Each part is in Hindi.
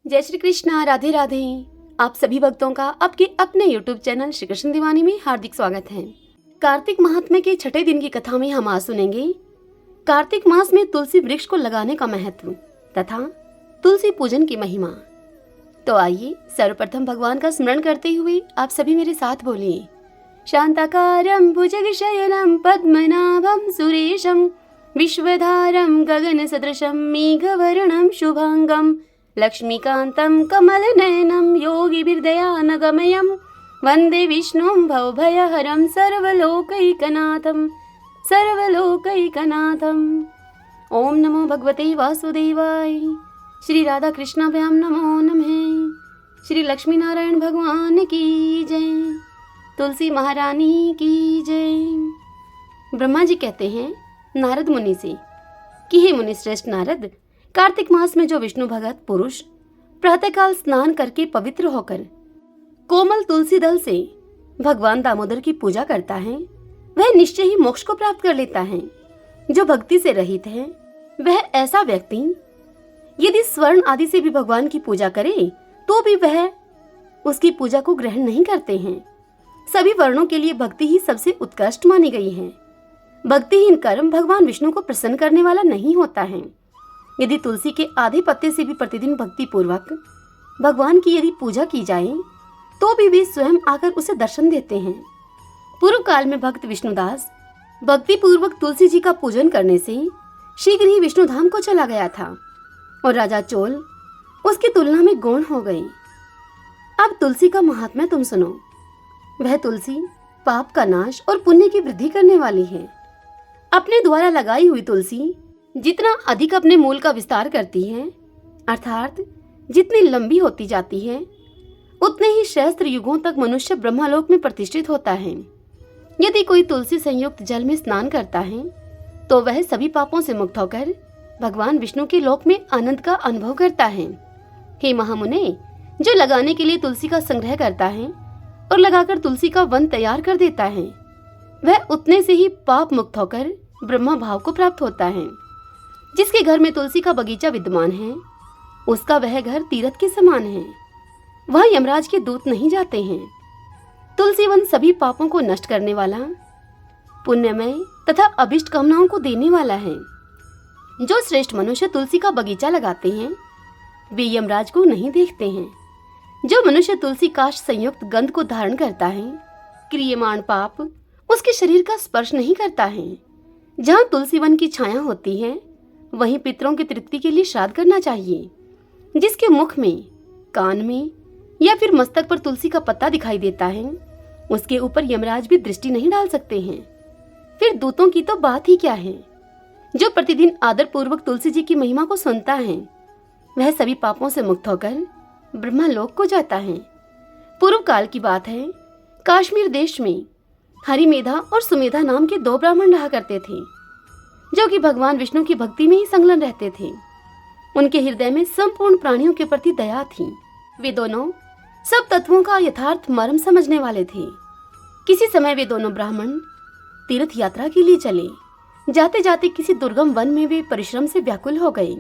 जय श्री कृष्णा, राधे राधे। आप सभी भक्तों का आपके अपने YouTube चैनल श्री कृष्ण दीवानी में हार्दिक स्वागत है। कार्तिक महात्म्य के छठे दिन की कथा में हम आज सुनेंगे कार्तिक मास में तुलसी वृक्ष को लगाने का महत्व तथा तुलसी पूजन की महिमा। तो आइए सर्वप्रथम भगवान का स्मरण करते हुए आप सभी मेरे साथ बोलिए। शांताकारं भुजगशयनं पद्मनाभं सुरेशं विश्वधारं गगनसदृशं मेघवर्णं शुभांगं लक्ष्मीकान्तं कमलनयनं योगिभिर्दयानगमयं वन्दे विष्णुं भवभयहरं सर्वलोकैकनाथम्। ओम नमो भगवते वासुदेवाय। श्री राधा कृष्णाभ्याम नमो नमः। श्री लक्ष्मी नारायण भगवान की जय। तुलसी महारानी की जय। ब्रह्मा जी कहते हैं नारद मुनि से कि हे मुनि श्रेष्ठ नारद, कार्तिक मास में जो विष्णु भगत पुरुष प्रातःकाल स्नान करके पवित्र होकर कोमल तुलसी दल से भगवान दामोदर की पूजा करता है वह निश्चय ही मोक्ष को प्राप्त कर लेता है। जो भक्ति से रहित है वह ऐसा व्यक्ति यदि स्वर्ण आदि से भी भगवान की पूजा करे तो भी वह उसकी पूजा को ग्रहण नहीं करते हैं। सभी वर्णों के लिए भक्ति ही सबसे उत्कृष्ट मानी गई है। भक्तिहीन कर्म भगवान विष्णु को प्रसन्न करने वाला नहीं होता है। यदि तुलसी के आधे पत्ते से भी प्रतिदिन भक्ति पूर्वक भगवान की यदि पूजा की जाए तो भी वे स्वयं आकर उसे दर्शन देते हैं। पूर्व काल में भक्त विष्णुदास भक्ति पूर्वक तुलसी जी का पूजन करने से शीघ्र ही विष्णु धाम को चला गया था और राजा चोल उसकी तुलना में गौण हो गए। अब तुलसी का महात्म्य तुम सुनो। वह तुलसी पाप का नाश और पुण्य की वृद्धि करने वाली है। अपने द्वारा लगाई हुई तुलसी जितना अधिक अपने मूल का विस्तार करती है अर्थात जितनी लंबी होती जाती है उतने ही सहस्त्र युगों तक मनुष्य ब्रह्मलोक में प्रतिष्ठित होता है। यदि कोई तुलसी संयुक्त जल में स्नान करता है तो वह सभी पापों से मुक्त होकर भगवान विष्णु के लोक में आनंद का अनुभव करता है। हे महामुने, जो लगाने के लिए तुलसी का संग्रह करता है और लगाकर तुलसी का वन तैयार कर देता है वह उतने से ही पाप मुक्त होकर ब्रह्मा भाव को प्राप्त होता है। जिसके घर में तुलसी का बगीचा विद्यमान है उसका वह घर तीर्थ के समान है। वह यमराज के दूत नहीं जाते हैं। तुलसी वन सभी पापों को नष्ट करने वाला, पुण्यमय तथा अभिष्ट कामनाओं को देने वाला है। जो श्रेष्ठ मनुष्य तुलसी का बगीचा लगाते हैं वे यमराज को नहीं देखते हैं। जो मनुष्य तुलसी काष्ठ संयुक्त गंध को धारण करता है क्रियमाण पाप उसके शरीर का स्पर्श नहीं करता है। जहाँ तुलसी वन की छाया होती है वहीं पितरों की तृप्ति के लिए श्राद्ध करना चाहिए। जिसके मुख में, कान में या फिर मस्तक पर तुलसी का पत्ता दिखाई देता है उसके ऊपर यमराज भी दृष्टि नहीं डाल सकते हैं। फिर दूतों की तो बात ही क्या है। जो प्रतिदिन आदर पूर्वक तुलसी जी की महिमा को सुनता है वह सभी पापों से मुक्त होकर ब्रह्मलोक को जाता है। पूर्व काल की बात है, काश्मीर देश में हरिमेधा और सुमेधा नाम के दो ब्राह्मण रहा करते थे जो कि भगवान विष्णु की भक्ति में ही संलग्न रहते थे। उनके हृदय में संपूर्ण प्राणियों के प्रति दया थी। वे दोनों सब तत्वों का यथार्थ मर्म समझने वाले थे। किसी समय वे दोनों ब्राह्मण तीर्थ यात्रा के लिए चले। जाते जाते किसी दुर्गम वन में वे परिश्रम से व्याकुल हो गए।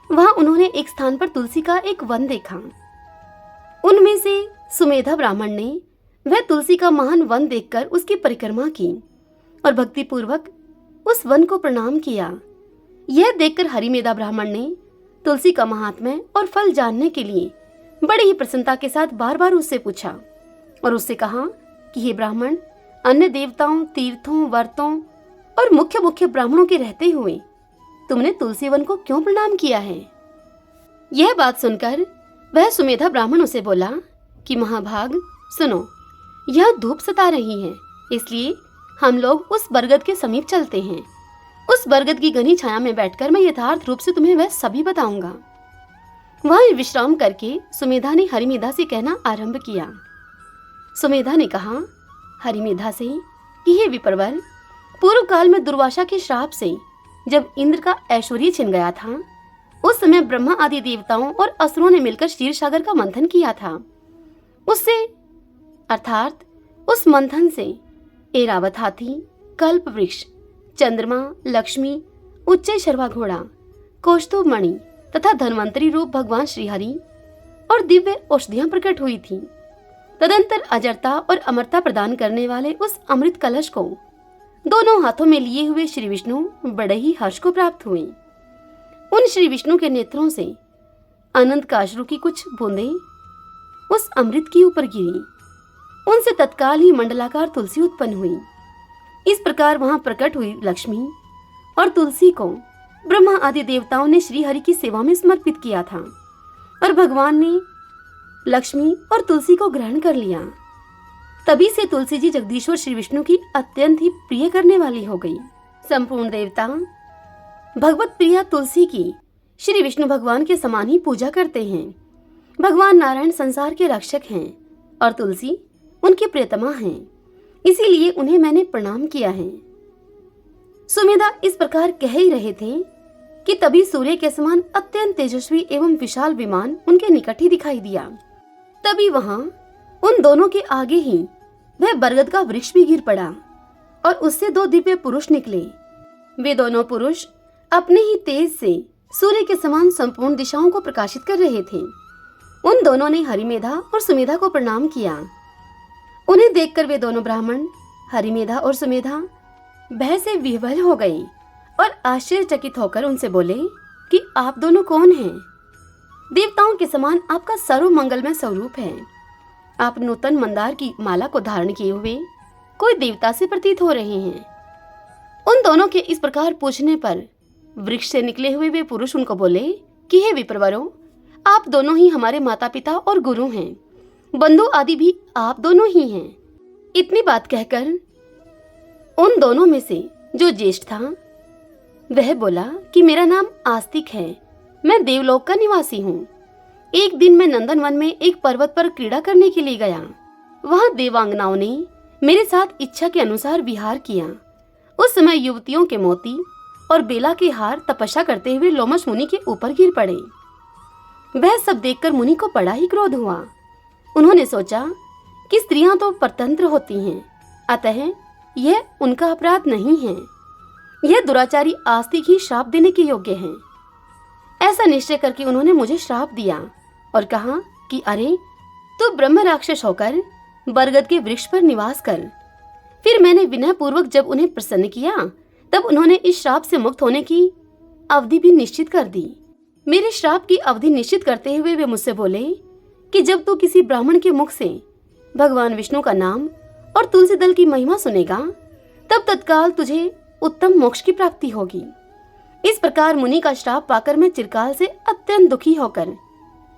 वहां उन्होंने एक स्थान पर तुलसी का एक वन देखा। उनमें से सुमेधा ब्राह्मण ने वह तुलसी का महान वन देखकर उसकी परिक्रमा की और भक्ति पूर्वक उस वन को प्रणाम किया। यह देखकर हरिमेधा ब्राह्मण ने तुलसी का महात्म्य और फल जानने के लिए बड़ी ही प्रसन्नता के साथ बार बार उससे पूछा और उससे कहा कि हे ब्राह्मण, अन्य देवताओं, तीर्थों, व्रतों और मुख्य मुख्य ब्राह्मणों के रहते हुए तुमने तुलसी वन को क्यों प्रणाम किया है। यह बात सुनकर वह सुमेधा ब्राह्मण उसे बोला कि महाभाग सुनो, यह धूप सता रही है इसलिए हम लोग उस बरगद के समीप चलते हैं। उस बरगद की घनी छाया में बैठकर मैं यथार्थ रूप से तुम्हें वह सभी बताऊंगा। वहां विश्राम करके सुमेधा ने हरिमेधा से कहना आरंभ किया। सुमेधा ने कहा हरिमेधा से कि हे विप्रवर, पूर्व काल में दुर्वासा के श्राप से जब इंद्र का ऐश्वर्य छिन गया था उस समय ब्रह्मा आदि देवताओं और असुरों ने मिलकर क्षीर सागर का मंथन किया था। उससे अर्थात उस मंथन से ऐरावत हाथी, कल्प वृक्ष, चंद्रमा, लक्ष्मी, उच्चय शर्वा घोड़ा, कौस्तुभ मणि तथा धन्वंतरी रूप भगवान श्रीहरि और दिव्य औषधियां प्रकट हुई थीं। तदंतर अजरता और अमरता प्रदान करने वाले उस अमृत कलश को दोनों हाथों में लिए हुए श्री विष्णु बड़े ही हर्ष को प्राप्त हुए। उन श्री विष्णु के नेत्रों से अनंत काश्रू की कुछ बूंदें उस अमृत के ऊपर गिरी। उनसे तत्काल ही मंडलाकार तुलसी उत्पन्न हुई। इस प्रकार वहां प्रकट हुई लक्ष्मी और तुलसी को ब्रह्मा आदि देवताओं ने श्री हरि की सेवा में समर्पित किया था और भगवान ने लक्ष्मी और तुलसी को ग्रहण कर लिया। तभी से तुलसी जी जगदीश्वर श्री विष्णु की अत्यंत ही प्रिय करने वाली हो गई। संपूर्ण देवता भगवत प्रिया तुलसी की श्री विष्णु भगवान के समान ही पूजा करते हैं। भगवान नारायण संसार के रक्षक हैं और तुलसी उनके प्रियतमा हैं, इसीलिए उन्हें मैंने प्रणाम किया है। सुमेधा इस प्रकार कह ही रहे थे कि तभी सूर्य के समान अत्यंत तेजस्वी एवं विशाल विमान उनके निकट ही दिखाई दिया। तभी वहां उन दोनों के आगे ही वह बरगद का वृक्ष भी गिर पड़ा और उससे दो दिव्य पुरुष निकले। वे दोनों पुरुष अपने ही तेज से सूर्य के समान संपूर्ण दिशाओं को प्रकाशित कर रहे थे। उन दोनों ने हरिमेधा और सुमेधा को प्रणाम किया। उन्हें देखकर वे दोनों ब्राह्मण हरिमेधा और सुमेधा भय से विह्वल हो गए और आश्चर्यचकित होकर उनसे बोले कि आप दोनों कौन हैं? देवताओं के समान आपका सर्व मंगलमय स्वरूप है। आप नूतन मंदार की माला को धारण किए हुए कोई देवता से प्रतीत हो रहे हैं। उन दोनों के इस प्रकार पूछने पर वृक्ष से निकले हुए वे पुरुष उनको बोले कि हे विप्रवरों, आप दोनों ही हमारे माता पिता और गुरु हैं, बंधु आदि भी आप दोनों ही हैं। इतनी बात कहकर उन दोनों में से जो ज्येष्ठ था वह बोला कि मेरा नाम आस्तिक है, मैं देवलोक का निवासी हूँ। एक दिन मैं नंदनवन में एक पर्वत पर क्रीड़ा करने के लिए गया। वहां देवांगनाओं ने मेरे साथ इच्छा के अनुसार विहार किया। उस समय युवतियों के मोती और बेला के हार तपस्या करते हुए लोमश मुनि के ऊपर गिर पड़े। वह सब देखकर मुनि को बड़ा ही क्रोध हुआ। उन्होंने सोचा कि स्त्रियां तो परतंत्र होती हैं, अतः यह उनका अपराध नहीं है, यह दुराचारी आस्तिक ही श्राप देने के योग्य है। ऐसा निश्चय करके उन्होंने मुझे श्राप दिया और कहा कि अरे तू ब्रह्म राक्षस होकर बरगद के वृक्ष पर निवास कर। फिर मैंने विनय पूर्वक जब उन्हें प्रसन्न किया तब उन्होंने इस श्राप से मुक्त होने की अवधि भी निश्चित कर दी। मेरे श्राप की अवधि निश्चित करते हुए वे मुझसे बोले कि जब तू किसी ब्राह्मण के मुख से भगवान विष्णु का नाम और तुलसी दल की महिमा सुनेगा तब तत्काल तुझे उत्तम मोक्ष की प्राप्ति होगी। इस प्रकार मुनि का श्राप पाकर मैं चिरकाल से अत्यंत दुखी होकर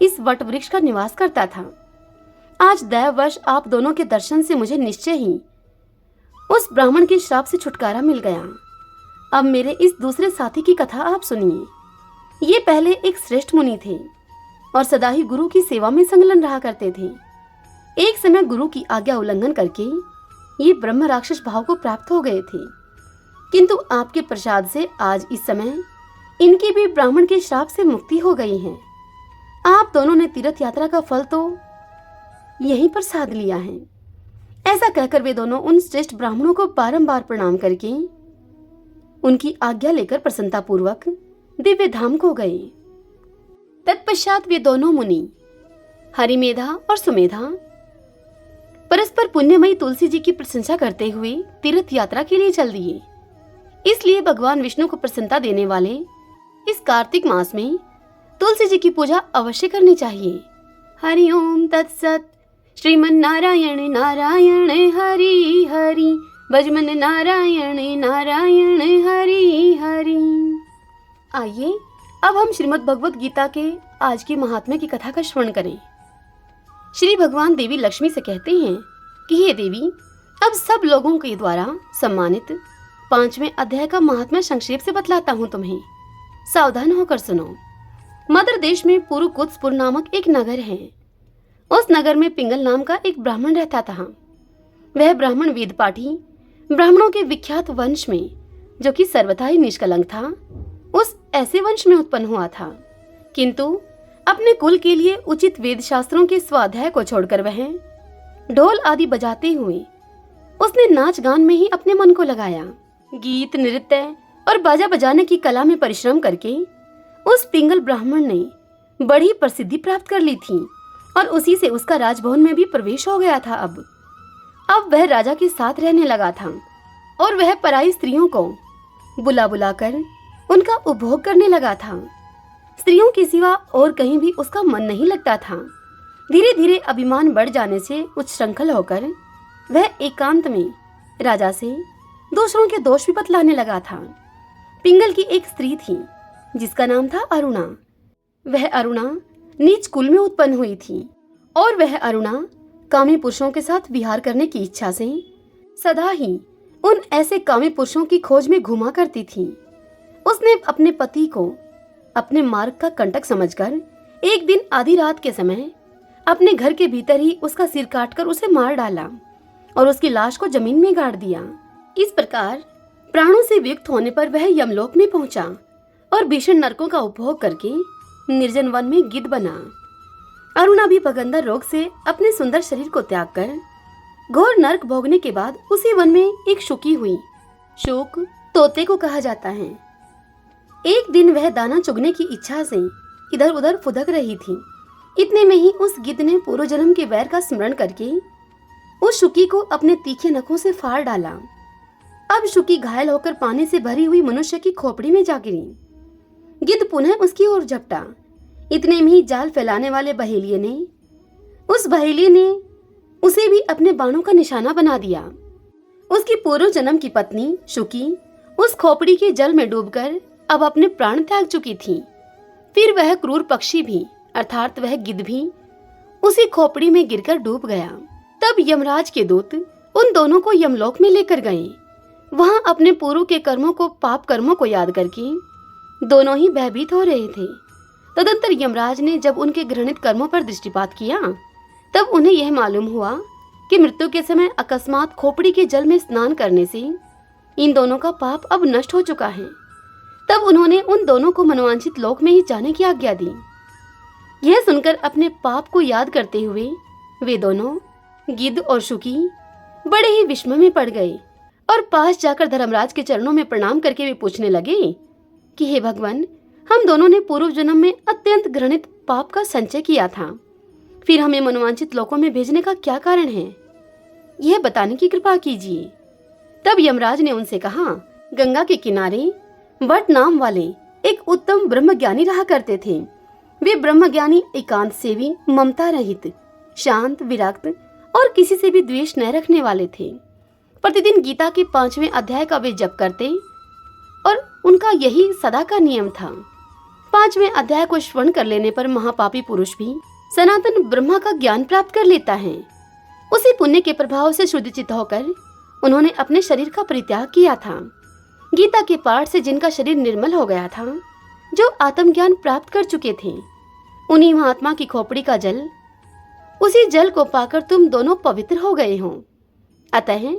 इस वट वृक्ष का निवास करता था। आज दैववश आप दोनों के दर्शन से मुझे निश्चय ही उस ब्राह्मण के श्राप से छुटकारा मिल गया। अब मेरे इस दूसरे साथी की कथा आप सुनिए। ये पहले एक श्रेष्ठ मुनि थे और सदा ही गुरु की सेवा में संलग्न रहा करते थे। एक समय गुरु की आज्ञा उल्लंघन करके ये ब्रह्म राक्षस भाव को प्राप्त हो गए थे, किंतु आपके प्रसाद से आज इस समय इनकी भी ब्राह्मण के श्राप से मुक्ति हो गई है। आप दोनों ने तीर्थ यात्रा का फल तो यहीं पर साध लिया है। ऐसा कहकर वे दोनों उन श्रेष्ठ ब्राह्मणों को बारंबार प्रणाम करके उनकी आज्ञा लेकर प्रसन्नता पूर्वक दिव्य धाम को गए। तत्पश्चात वे दोनों मुनि हरिमेधा और सुमेधा परस्पर पुण्यमयी तुलसी जी की प्रशंसा करते हुए तीर्थ यात्रा के लिए चल दिए। इसलिए भगवान विष्णु को प्रसन्नता देने वाले इस कार्तिक मास में तुलसी जी की पूजा अवश्य करनी चाहिए। हरि ओम तत्सत। श्रीमन नारायण नारायण हरि हरि, भजमन नारायण नारायण हरि हरि। आइए अब हम श्रीमद् भगवत गीता के आज के महात्म्य की कथा का श्रवण करें। श्री भगवान देवी लक्ष्मी से कहते हैं कि हे देवी, अब सब लोगों के द्वारा सम्मानित 5वें अध्याय का महात्म्य संक्षेप से बतलाता हूँ तुम्हें। सावधान होकर सुनो। मद्र देश में पुरुकुत्सपुर नामक एक नगर है। उस नगर में पिंगल नाम का एक ब्राह्मण रहता था। वह ब्राह्मण वेद पाठी ब्राह्मणों के विख्यात वंश में, जो कि सर्वथा ही निष्कलंक था, उस ऐसे वंश में उत्पन्न हुआ था। किंतु अपने कुल के लिए उचित वेद शास्त्रों के स्वाध्याय को छोड़कर वह ढोल आदि बजाते हुए उसने नाच गान में ही अपने मन को लगाया। गीत नृत्य और बाजा बजाने की कला में परिश्रम करके उस पिंगल ब्राह्मण ने बड़ी प्रसिद्धि प्राप्त कर ली थी और उसी से उसका राजभवन में भी प्रवेश हो गया था। अब वह राजा के साथ रहने लगा था और वह पराई स्त्रियों को बुला बुलाकर उनका उपभोग करने लगा था। स्त्रियों के सिवा और कहीं भी उसका मन नहीं लगता था। धीरे धीरे अभिमान बढ़ जाने से उच्छृंखल होकर वह एकांत में राजा से दूसरों के दोष भी बतलाने लगा था। पिंगल की एक स्त्री थी जिसका नाम था अरुणा। वह अरुणा नीच कुल में उत्पन्न हुई थी और वह अरुणा कामी पुरुषों के साथ विहार करने की इच्छा से सदा ही उन ऐसे कामी पुरुषों की खोज में घुमा करती थी। उसने अपने पति को अपने मार्ग का कंटक समझकर एक दिन आधी रात के समय अपने घर के भीतर ही उसका सिर काटकर उसे मार डाला और उसकी लाश को जमीन में गाड़ दिया। इस प्रकार प्राणों से वियुक्त होने पर वह यमलोक में पहुंचा और भीषण नरकों का उपभोग करके निर्जन वन में गिद्ध बना। अरुणा भी भगंदर रोग से अपने सुंदर शरीर को त्याग कर घोर नरक भोगने के बाद उसी वन में एक शुकी हुई। शुक तोते को कहा जाता है। एक दिन वह दाना चुगने की इच्छा से इधर उधर फुदक रही थी। इतने में ही उस गिद्ध ने पूर्व जन्म के वैर का स्मरण करके उस शुकी को अपने तीखे नखों से फाड़ डाला। अब शुकी घायल होकर पानी से भरी हुई मनुष्य की खोपड़ी में जा गिरी। गिद्ध पुनः उसकी ओर झपटा। इतने में ही जाल फैलाने वाले बहेलिये ने उसे भी अपने बाणों का निशाना बना दिया। उसकी पूर्व जन्म की पत्नी शुकी उस खोपड़ी के जल में डूबकर अब अपने प्राण त्याग चुकी थी। फिर वह क्रूर पक्षी भी अर्थात वह गिद्ध भी उसी खोपड़ी में गिरकर डूब गया। तब यमराज के दूत उन दोनों को यमलोक में लेकर गए। वहां अपने पूर्व के पाप कर्मों को याद करके दोनों ही भयभीत हो रहे थे। तदंतर यमराज ने जब उनके घृणित कर्मों पर दृष्टिपात किया तब उन्हें यह मालूम हुआ कि मृत्यु के समय अकस्मात खोपड़ी के जल में स्नान करने से इन दोनों का पाप अब नष्ट हो चुका है। तब उन्होंने उन दोनों को मनोवांछित लोक में ही जाने की आज्ञा दी। यह सुनकर अपने पाप को याद करते हुए वे दोनों गिद्ध और शुकी बड़े ही विस्मय में पड़ गए और पास जाकर धर्मराज के चरणों में प्रणाम करके वे पूछने लगे कि हे भगवान, हम दोनों ने पूर्व जन्म में अत्यंत घृणित पाप का संचय किया था, फिर हमें मनोवांछित लोकों में भेजने का क्या कारण है, यह बताने की कृपा कीजिए। तब यमराज ने उनसे कहा, गंगा के किनारे वट नाम वाले एक उत्तम ब्रह्मज्ञानी रहा करते थे। वे ब्रह्मज्ञानी एकांत सेवी, ममता रहित, शांत, विरक्त और किसी से भी द्वेष न रखने वाले थे। प्रतिदिन गीता के 5वें अध्याय का वे जप करते और उनका यही सदा का नियम था। 5वें अध्याय को श्रवण कर लेने पर महापापी पुरुष भी सनातन ब्रह्मा का ज्ञान प्राप्त कर लेता है। उसी पुण्य के प्रभाव से शुद्धचित होकर उन्होंने अपने शरीर का परित्याग किया था। गीता के पाठ से जिनका शरीर निर्मल हो गया था, जो आत्मज्ञान प्राप्त कर चुके थे, उन्हीं महात्मा की खोपड़ी का जल, उसी जल को पाकर तुम दोनों पवित्र हो गए हो। अतः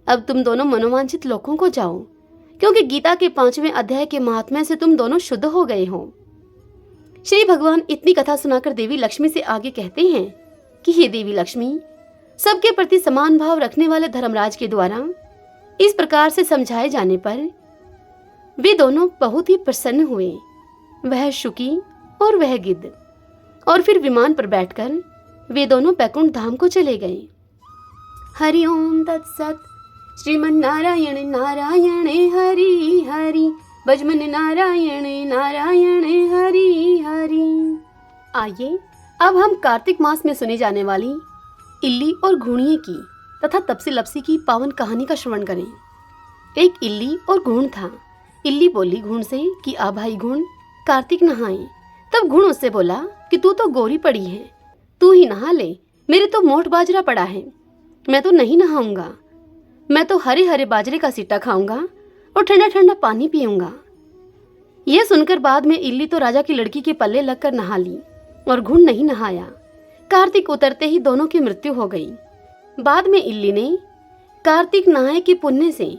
अब तुम दोनों मनोवांछित लोकों को जाओ, क्योंकि गीता के 5वें अध्याय के महात्म्य से तुम दोनों शुद्ध हो गए हो। श्री भगवान इतनी कथा सुनाकर देवी लक्ष्मी से आगे कहते हैं कि हे देवी लक्ष्मी, सबके प्रति समान भाव रखने वाले धर्मराज के द्वारा इस प्रकार से समझाए जाने पर वे दोनों बहुत ही प्रसन्न हुए, वह शुकी और वह गिद्ध। और फिर विमान पर बैठकर वे दोनों बैकुंठ धाम को चले गए। हरि ओम तत्सत। श्रीमन्नारायण नारायण हरि हरि, भजमन नारायण नारायण हरि हरि। आइए अब हम कार्तिक मास में सुनी जाने वाली इल्ली और घूणिये की तथा तपसी लपसी की पावन कहानी का श्रवण करें। एक इल्ली और घूण था। इल्ली बोली घूण से कि आ भाई घूण, कार्तिक नहाए। तब घूण उससे बोला कि तू तो गोरी पड़ी है, तू ही नहा ले, मेरे तो मोट बाजरा पड़ा है, मैं तो नहीं नहाऊंगा। मैं तो हरे हरे बाजरे का सिट्टा खाऊंगा और ठंडा ठंडा पानी पीऊंगा। यह सुनकर बाद में इल्ली तो राजा की लड़की के पल्ले लगकर नहा ली और घूण नहीं नहाया। कार्तिक उतरते ही दोनों की मृत्यु हो गई। बाद में इल्ली ने कार्तिक नहाए के पुण्य से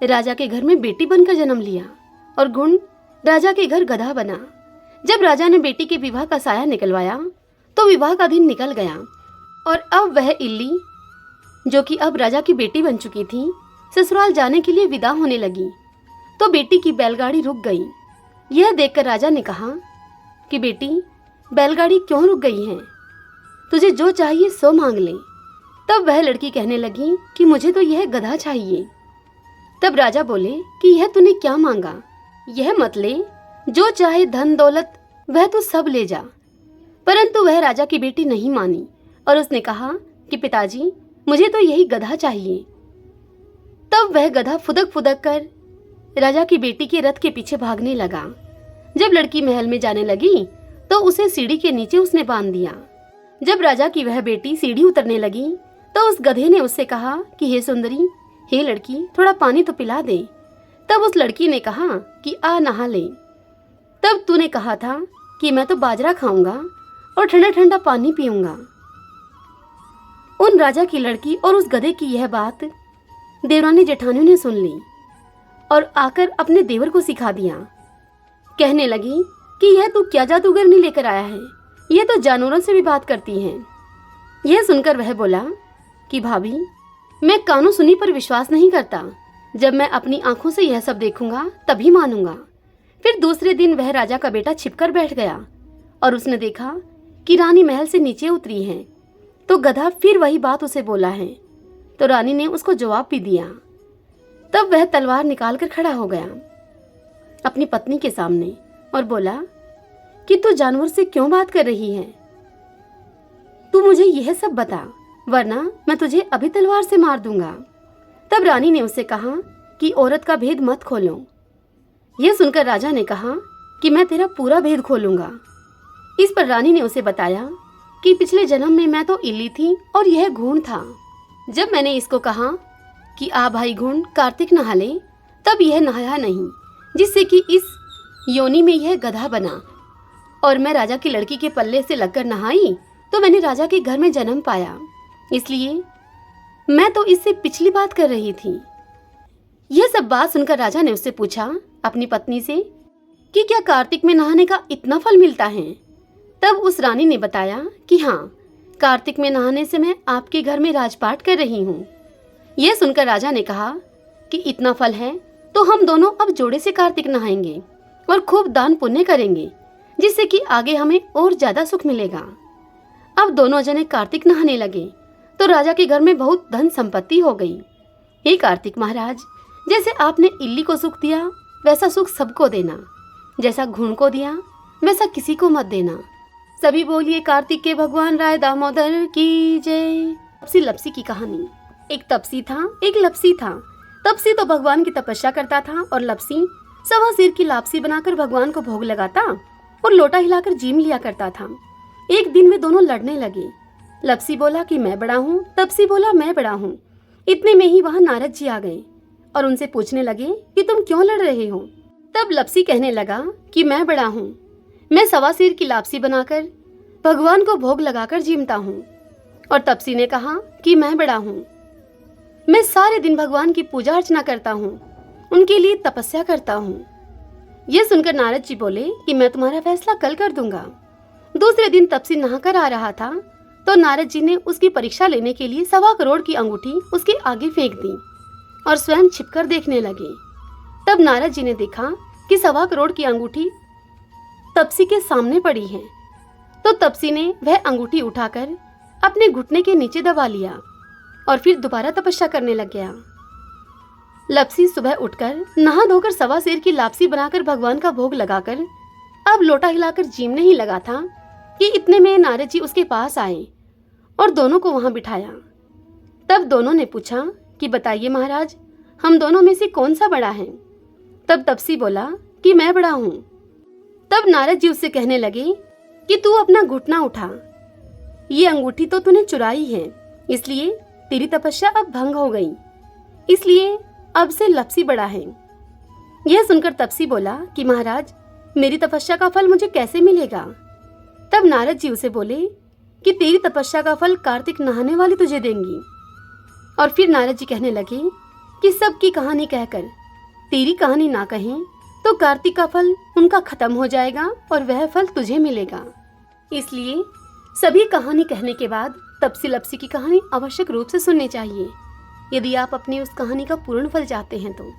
राजा के घर में बेटी बनकर जन्म लिया और घूण राजा के घर गधा बना। जब राजा ने बेटी के विवाह का साया निकलवाया तो विवाह का दिन निकल गया और अब वह इल्ली, जो कि अब राजा की बेटी बन चुकी थी, ससुराल जाने के लिए विदा होने लगी तो बेटी की बैलगाड़ी रुक गई। यह देखकर राजा ने कहा कि बेटी, बैलगाड़ी क्यों रुक गई है? तुझे जो चाहिए सो मांग ले। तब वह लड़की कहने लगी कि मुझे तो यह गधा चाहिए। तब राजा बोले कि यह तूने क्या मांगा, यह मत ले, जो चाहे धन दौलत वह तू सब ले जा। परंतु वह राजा की बेटी नहीं मानी और उसने कहा कि पिताजी, मुझे तो यही गधा चाहिए। तब वह गधा फुदक फुदक कर राजा की बेटी के रथ के पीछे भागने लगा। जब लड़की महल में जाने लगी तो उसे सीढ़ी के नीचे उसने बांध दिया। जब राजा की वह बेटी सीढ़ी उतरने लगी तो उस गधे ने उससे कहा कि हे सुंदरी, हे लड़की, थोड़ा पानी तो पिला दे। तब उस लड़की ने कहा कि आ नहा ले। तब तूने कहा था कि मैं तो बाजरा खाऊंगा और ठंडा ठंडा पानी पीऊंगा। उन राजा की लड़की और उस गधे की यह बात देवरानी जेठानियों ने सुन ली और आकर अपने देवर को सिखा दिया। कहने लगी कि यह तू क्या जादूगरनी लेकर आया है, यह तो जानवरों से भी बात करती है। यह सुनकर वह बोला कि भाभी, मैं कानों सुनी पर विश्वास नहीं करता, जब मैं अपनी आंखों से यह सब देखूंगा तभी मानूंगा। फिर दूसरे दिन वह राजा का बेटा छिपकर बैठ गया और उसने देखा कि रानी महल से नीचे उतरी है। तो गधा फिर वही बात उसे बोला है, तो रानी ने उसको जवाब भी दिया। तब वह तलवार निकालकर खड़ा हो गया अपनी पत्नी के सामने और बोला कि तू जानवर से क्यों बात कर रही है, तू मुझे यह सब बता, वरना मैं तुझे अभी तलवार से मार दूंगा। तब रानी ने उससे कहा कि औरत का भेद मत खोलो। यह सुनकर राजा ने कहा कि मैं तेरा पूरा भेद खोलूंगा। इस पर रानी ने उसे बताया कि पिछले जन्म में मैं तो इल्ली थी और यह घून था। जब मैंने इसको कहा कि आ भाई घून, कार्तिक नहा ले, तब यह नहाया नहीं, जिससे कि इस योनि में यह गधा बना। और मैं राजा की लड़की के पल्ले से लगकर नहाई तो मैंने राजा के घर में जन्म पाया, इसलिए मैं तो इससे पिछली बात कर रही थी। यह सब बात सुनकर राजा ने उससे पूछा अपनी पत्नी से कि क्या कार्तिक में नहाने का इतना फल मिलता है। तब उस रानी ने बताया कि हाँ, कार्तिक में नहाने से मैं आपके घर में राजपाट कर रही हूँ। यह सुनकर राजा ने कहा कि इतना फल है तो हम दोनों अब जोड़े से कार्तिक नहाएंगे और खूब दान पुण्य करेंगे, जिससे कि आगे हमें और ज्यादा सुख मिलेगा। अब दोनों जने कार्तिक नहाने लगे तो राजा के घर में बहुत धन संपत्ति हो गई। हे कार्तिक महाराज, जैसे आपने इल्ली को सुख दिया वैसा सुख सबको देना, जैसा घुन को दिया वैसा किसी को मत देना। सभी बोलिए कार्तिक के भगवान राय दामोदर की जय। तपसी लपसी की कहानी। एक तपसी था, एक लपसी था। तपसी तो भगवान की तपस्या करता था और लपसी सवा सिर की लापसी बनाकर भगवान को भोग लगाता और लोटा हिलाकर जीम लिया करता था। एक दिन वे दोनों लड़ने लगे। लपसी बोला कि मैं बड़ा हूँ, तपसी बोला मैं बड़ा हूँ। इतने में ही वहाँ नारद जी आ गए और उनसे पूछने लगे कि तुम क्यों लड़ रहे हो। तब लपसी कहने लगा कि मैं बड़ा हूँ, मैं सवा सिर की लापसी बनाकर भगवान को भोग लगाकर जीमता हूँ। और तपसी ने कहा कि मैं बड़ा हूँ, मैं सारे दिन भगवान की पूजा अर्चना करता हूँ, उनके लिए तपस्या करता हूँ। यह सुनकर नारद जी बोले कि मैं तुम्हारा फैसला कल कर दूंगा। दूसरे दिन तपसी नहाकर आ रहा था तो नारद जी ने उसकी परीक्षा लेने के लिए 1.25 करोड़ की अंगूठी उसके आगे फेंक दी और स्वयं छिपकर देखने लगे। तब नारद जी ने देखा कि 1.25 करोड़ की अंगूठी तपसी के सामने पड़ी है। तो तपसी ने वह अंगूठी उठाकर अपने घुटने के नीचे दबा लिया और फिर दोबारा तपस्या करने लग गया। लपसी सुबह उठकर नहा धोकर सवा सिर की लापसी बनाकर भगवान का भोग लगाकर अब लोटा हिलाकर जीमने ही लगा था कि इतने में नारद जी उसके पास आए और दोनों को वहां बिठाया। तब दोनों ने पूछा कि बताइए महाराज, हम दोनों में से कौन सा बड़ा है। तब तपसी बोला कि मैं बड़ा हूँ। तब नारद जी उससे कहने लगे कि तू अपना घुटना उठा, ये अंगूठी तो तूने चुराई है, इसलिए तेरी तपस्या अब भंग हो गई, इसलिए अब से लपसी बड़ा है। यह सुनकर तपसी बोला कि महाराज, मेरी तपस्या का फल मुझे कैसे मिलेगा। तब नारद जी उसे बोले कि तेरी तपस्या का फल कार्तिक नहाने वाली तुझे देंगी। और फिर नारद जी कहने लगे कि सबकी कहानी कहकर तेरी कहानी ना कहें तो कार्तिक का फल उनका खत्म हो जाएगा और वह फल तुझे मिलेगा। इसलिए सभी कहानी कहने के बाद तपसी लपसी की कहानी आवश्यक रूप से सुननी चाहिए, यदि आप अपनी उस कहानी का पूर्ण फल चाहते हैं तो।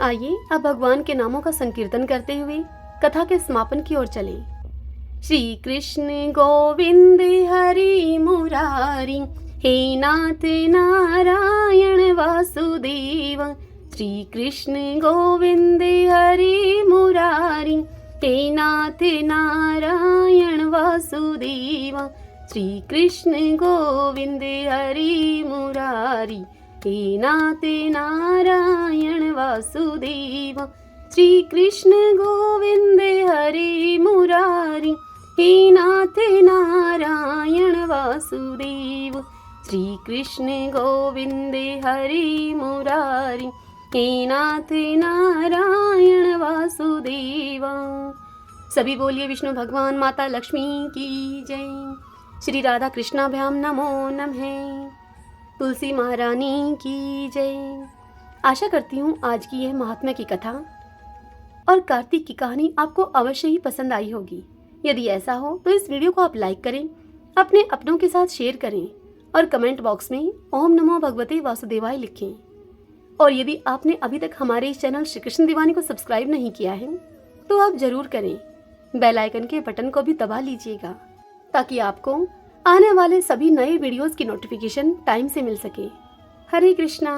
आइए अब भगवान के नामों का संकीर्तन करते हुए कथा के समापन की ओर चलें। श्री कृष्ण गोविंद हरि मुरारी। हे नाथ नारायण वासुदेव, श्री कृष्ण गोविंद हरि मुरारी। हे नाथ नारायण वासुदेव, श्री कृष्ण गोविंद हरि मुरारी। हे नाथ नारायण वासुदेव, श्री कृष्ण गोविंद हरि मुरारी। हे नाथ नारायण वासुदेव, श्री कृष्ण गोविंद हरि मुरारी। हे नाथ नारायण वासुदेव। सभी बोलिए विष्णु भगवान माता लक्ष्मी की जय। श्री राधा कृष्णाभ्याम नमो नमः। तुलसी महारानी की जय। आशा करती हूँ आज की यह महात्म्य की कथा और कार्तिक की कहानी आपको अवश्य ही पसंद आई होगी। यदि ऐसा हो तो इस वीडियो को आप लाइक करें, अपने अपनों के साथ शेयर करें और कमेंट बॉक्स में ओम नमो भगवते वासुदेवाय लिखें। और यदि आपने अभी तक हमारे इस चैनल श्री कृष्ण दीवानी को सब्सक्राइब नहीं किया है तो आप जरूर करें। बेल आइकन के बटन को भी दबा लीजिएगा ताकि आपको आने वाले सभी नए वीडियोस की नोटिफिकेशन टाइम से मिल सके। हरे कृष्णा।